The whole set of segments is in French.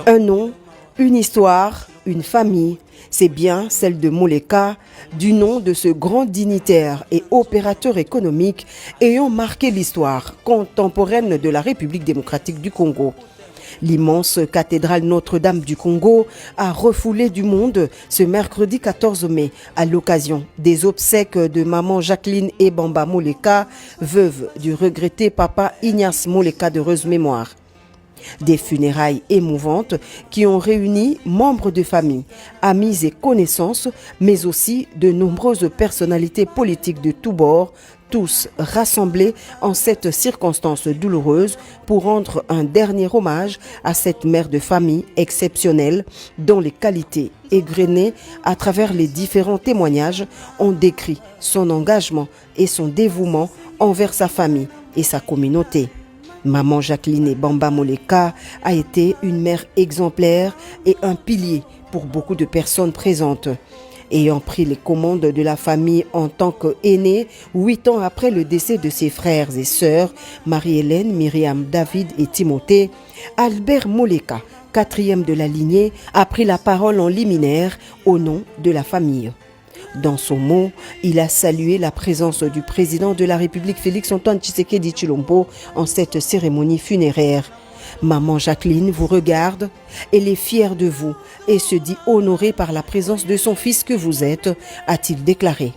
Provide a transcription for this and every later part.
Un nom, une histoire, une famille, c'est bien celle de Moleka, du nom de ce grand dignitaire et opérateur économique ayant marqué l'histoire contemporaine de la République démocratique du Congo. L'immense cathédrale Notre-Dame du Congo a refoulé du monde ce mercredi 14 mai à l'occasion des obsèques de maman Jacqueline Ebamba Moleka, veuve du regretté papa Ignace Moleka d'heureuse mémoire. Des funérailles émouvantes qui ont réuni membres de famille, amis et connaissances, mais aussi de nombreuses personnalités politiques de tous bords, tous rassemblés en cette circonstance douloureuse pour rendre un dernier hommage à cette mère de famille exceptionnelle dont les qualités égrenées à travers les différents témoignages ont décrit son engagement et son dévouement envers sa famille et sa communauté. Maman Jacqueline Ebamba Moleka a été une mère exemplaire et un pilier pour beaucoup de personnes présentes. Ayant pris les commandes de la famille en tant qu'aînée, 8 ans après le décès de ses frères et sœurs, Marie-Hélène, Myriam, David et Timothée, Albert Moleka, 4e de la lignée, a pris la parole en liminaire au nom de la famille. Dans son mot, il a salué la présence du président de la République Félix-Antoine Tshisekedi Tshilombo en cette cérémonie funéraire. Maman Jacqueline vous regarde, elle est fière de vous et se dit honorée par la présence de son fils que vous êtes, a-t-il déclaré.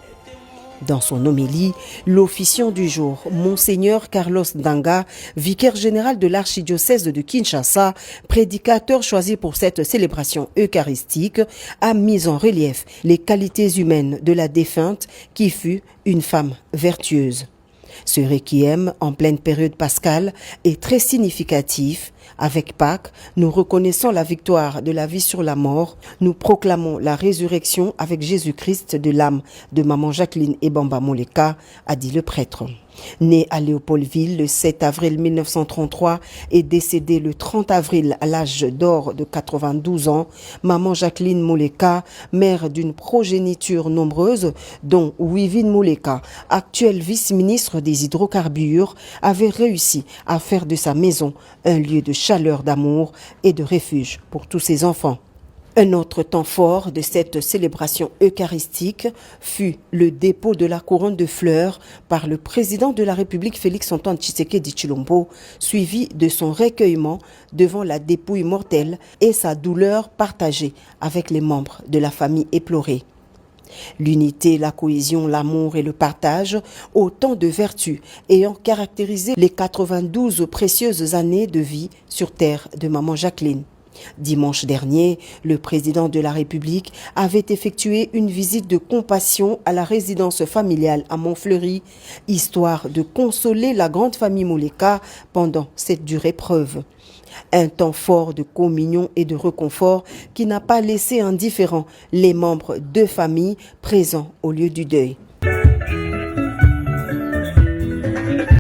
Dans son homélie, l'officiant du jour, Monseigneur Carlos Ndanga, vicaire général de l'archidiocèse de Kinshasa, prédicateur choisi pour cette célébration eucharistique, a mis en relief les qualités humaines de la défunte qui fut une femme vertueuse. Ce requiem, en pleine période pascale, est très significatif. Avec Pâques, nous reconnaissons la victoire de la vie sur la mort. Nous proclamons la résurrection avec Jésus-Christ de l'âme de maman Jacqueline Ebamba Moleka, a dit le prêtre. Née à Léopoldville le 7 avril 1933 et décédée le 30 avril à l'âge d'or de 92 ans, maman Jacqueline Moleka, mère d'une progéniture nombreuse, dont Wivine Moleka, actuel vice-ministre des hydrocarbures, avait réussi à faire de sa maison un lieu de chaleur, d'amour et de refuge pour tous ses enfants. Un autre temps fort de cette célébration eucharistique fut le dépôt de la couronne de fleurs par le président de la République Félix-Antoine Tshisekedi Tshilombo, suivi de son recueillement devant la dépouille mortelle et sa douleur partagée avec les membres de la famille éplorée. L'unité, la cohésion, l'amour et le partage, autant de vertus ayant caractérisé les 92 précieuses années de vie sur terre de maman Jacqueline. Dimanche dernier, le président de la République avait effectué une visite de compassion à la résidence familiale à Montfleury, histoire de consoler la grande famille Moleka pendant cette dure épreuve. Un temps fort de communion et de réconfort qui n'a pas laissé indifférents les membres de famille présents au lieu du deuil.